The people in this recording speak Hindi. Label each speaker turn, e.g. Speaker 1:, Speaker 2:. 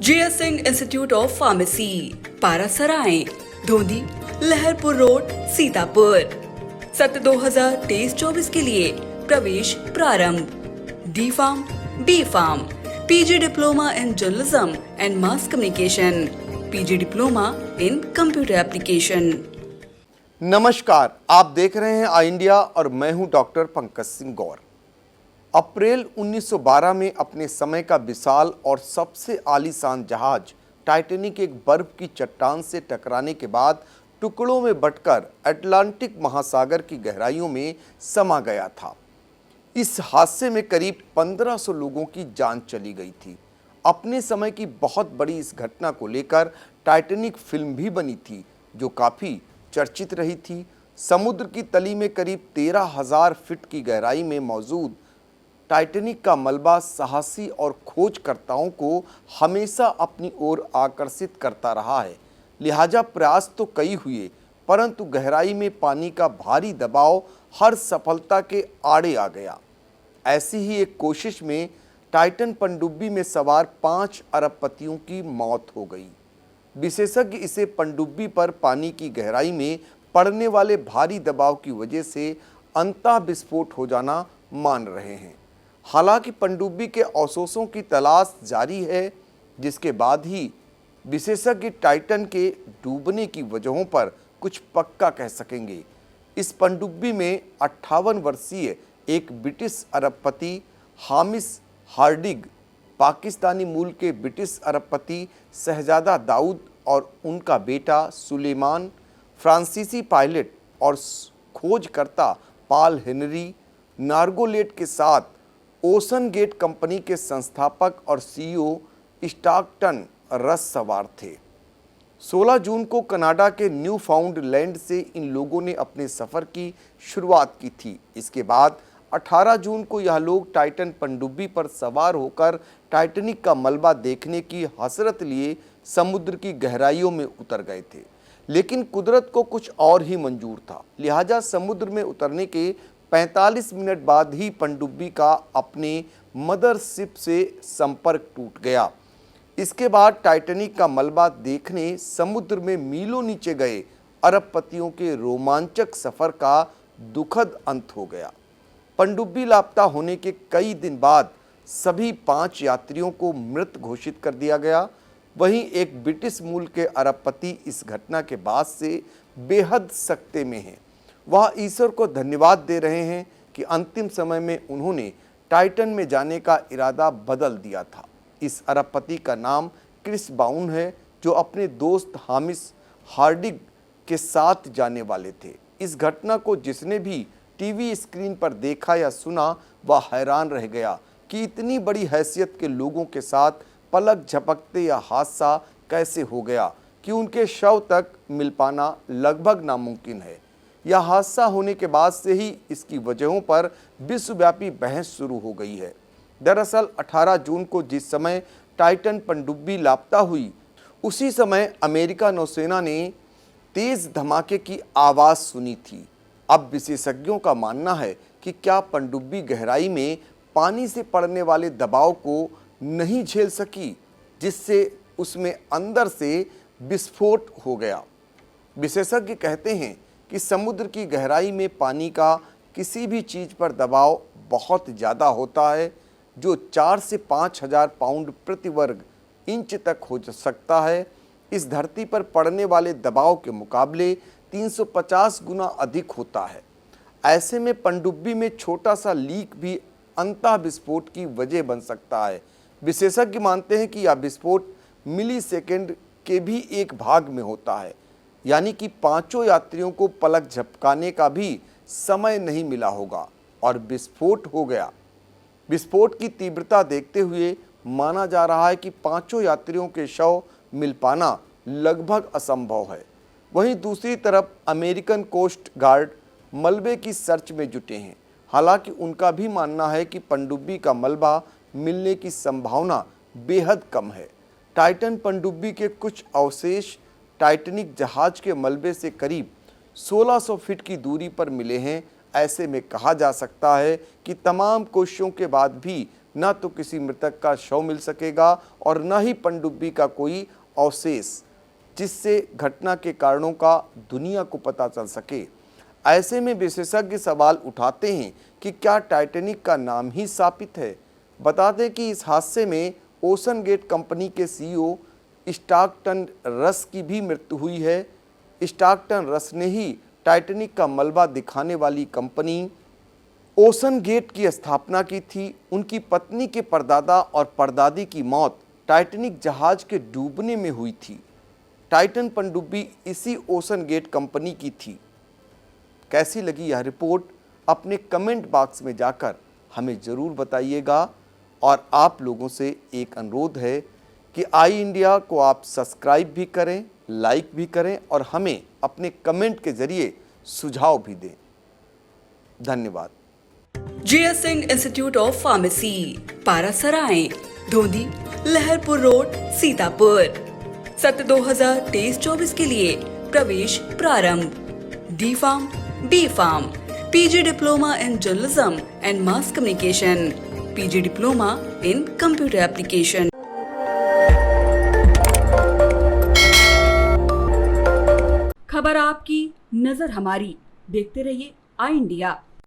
Speaker 1: GS Singh institute of pharmacy, Parasrai, Dhondhi, Laharpur road, Sitapur. सत्र 2023-24 के लिए प्रवेश प्रारंभ। D pharm, B pharm, PG diploma in journalism and mass communication, PG diploma in computer application.
Speaker 2: नमस्कार, आप देख रहे हैं आई इंडिया और मैं हूं डॉक्टर पंकज सिंह गौर। अप्रैल 1912 में अपने समय का विशाल और सबसे आलीशान जहाज टाइटैनिक एक बर्फ की चट्टान से टकराने के बाद टुकड़ों में बंटकर अटलांटिक महासागर की गहराइयों में समा गया था। इस हादसे में करीब 1500 लोगों की जान चली गई थी। अपने समय की बहुत बड़ी इस घटना को लेकर टाइटैनिक फिल्म भी बनी थी, जो काफ़ी चर्चित रही थी। समुद्र की तली में करीब 13,000 फीट की गहराई में मौजूद टाइटैनिक का मलबा साहसी और खोजकर्ताओं को हमेशा अपनी ओर आकर्षित करता रहा है। लिहाजा प्रयास तो कई हुए, परंतु गहराई में पानी का भारी दबाव हर सफलता के आड़े आ गया। ऐसी ही एक कोशिश में टाइटन पनडुब्बी में सवार 5 अरबपतियों की मौत हो गई। विशेषज्ञ इसे पनडुब्बी पर पानी की गहराई में पड़ने वाले भारी दबाव की वजह से अंतः विस्फोट हो जाना मान रहे हैं। हालांकि पनडुब्बी के अवशेषों की तलाश जारी है, जिसके बाद ही विशेषज्ञ टाइटन के डूबने की वजहों पर कुछ पक्का कह सकेंगे। इस पनडुब्बी में 58 वर्षीय एक ब्रिटिश अरबपति हामिश हार्डिग, पाकिस्तानी मूल के ब्रिटिश अरबपति शहजादा दाऊद और उनका बेटा सुलेमान, फ्रांसीसी पायलट और खोजकर्ता पॉल हेनरी नार्गोलेट के साथ ओशन गेट कंपनी के संस्थापक और CEO स्टॉकटन रस सवार थे। 16 जून को कनाडा के न्यू फाउंड लैंड से इन लोगों ने अपने सफ़र की शुरुआत की थी। इसके बाद 18 जून को यह लोग टाइटन पनडुब्बी पर सवार होकर टाइटैनिक का मलबा देखने की हसरत लिए समुद्र की गहराइयों में उतर गए थे। लेकिन कुदरत को कुछ और ही मंजूर था। लिहाजा समुद्र में उतरने के 45 मिनट बाद ही पनडुब्बी का अपने मदरशिप से संपर्क टूट गया। इसके बाद टाइटैनिक का मलबा देखने समुद्र में मीलों नीचे गए अरबपतियों के रोमांचक सफर का दुखद अंत हो गया। पनडुब्बी लापता होने के कई दिन बाद सभी 5 यात्रियों को मृत घोषित कर दिया गया। वहीं एक ब्रिटिश मूल के अरबपति इस घटना के बाद से बेहद सकते में हैं। वह ईश्वर को धन्यवाद दे रहे हैं कि अंतिम समय में उन्होंने टाइटन में जाने का इरादा बदल दिया था। इस अरबपति का नाम क्रिस बाउन है, जो अपने दोस्त हामिश हार्डिग के साथ जाने वाले थे। इस घटना को जिसने भी टीवी स्क्रीन पर देखा या सुना, वह हैरान रह गया कि इतनी बड़ी हैसियत के लोगों के साथ पलक झपकते यह हादसा कैसे हो गया कि उनके शव तक मिल पाना लगभग नामुमकिन है। यह हादसा होने के बाद से ही इसकी वजहों पर विश्वव्यापी बहस शुरू हो गई है। दरअसल 18 जून को जिस समय टाइटन पनडुब्बी लापता हुई, उसी समय अमेरिका नौसेना ने तेज धमाके की आवाज़ सुनी थी। अब विशेषज्ञों का मानना है कि क्या पनडुब्बी गहराई में पानी से पड़ने वाले दबाव को नहीं झेल सकी, जिससे उसमें अंदर से विस्फोट हो गया। विशेषज्ञ कहते हैं कि समुद्र की गहराई में पानी का किसी भी चीज़ पर दबाव बहुत ज़्यादा होता है, जो 4 से 5,000 पाउंड प्रति वर्ग इंच तक हो सकता है। इस धरती पर पड़ने वाले दबाव के मुकाबले 350 गुना अधिक होता है। ऐसे में पनडुब्बी में छोटा सा लीक भी अंतः विस्फोट की वजह बन सकता है। विशेषज्ञ मानते हैं कि यह विस्फोट मिली सेकेंड के भी एक भाग में होता है, यानी कि 5 यात्रियों को पलक झपकाने का भी समय नहीं मिला होगा और विस्फोट हो गया। विस्फोट की तीव्रता देखते हुए माना जा रहा है कि 5 यात्रियों के शव मिल पाना लगभग असंभव है। वहीं दूसरी तरफ अमेरिकन कोस्ट गार्ड मलबे की सर्च में जुटे हैं। हालांकि उनका भी मानना है कि पनडुब्बी का मलबा मिलने की संभावना बेहद कम है। टाइटन पनडुब्बी के कुछ अवशेष टाइटैनिक जहाज के मलबे से करीब 1600 फीट की दूरी पर मिले हैं। ऐसे में कहा जा सकता है कि तमाम कोशिशों के बाद भी न तो किसी मृतक का शव मिल सकेगा और न ही पनडुब्बी का कोई अवशेष, जिससे घटना के कारणों का दुनिया को पता चल सके। ऐसे में विशेषज्ञ सवाल उठाते हैं कि क्या टाइटैनिक का नाम ही शापित है। बता दें कि इस हादसे में ओशन गेट कंपनी के सीईओ स्टार्कटन रस की भी मृत्यु हुई है। स्टार्कटन रस ने ही टाइटैनिक का मलबा दिखाने वाली कंपनी ओशन गेट की स्थापना की थी। उनकी पत्नी के परदादा और परदादी की मौत टाइटैनिक जहाज के डूबने में हुई थी। टाइटन पनडुब्बी इसी ओशन गेट कंपनी की थी। कैसी लगी यह रिपोर्ट अपने कमेंट बॉक्स में जाकर हमें ज़रूर बताइएगा। और आप लोगों से एक अनुरोध है कि आई इंडिया को आप सब्सक्राइब भी करें, लाइक भी करें और हमें अपने कमेंट के जरिए सुझाव भी दें। धन्यवाद।
Speaker 1: JS Singh institute of pharmacy, Parasrai, Dhondhi, Laharpur road, Sitapur. सत्र 2023-24 के लिए प्रवेश प्रारंभ। D Farm, B Farm, PG diploma in journalism and mass communication, PG diploma in computer application. खबर आपकी, नजर हमारी। देखते रहिए आई इंडिया।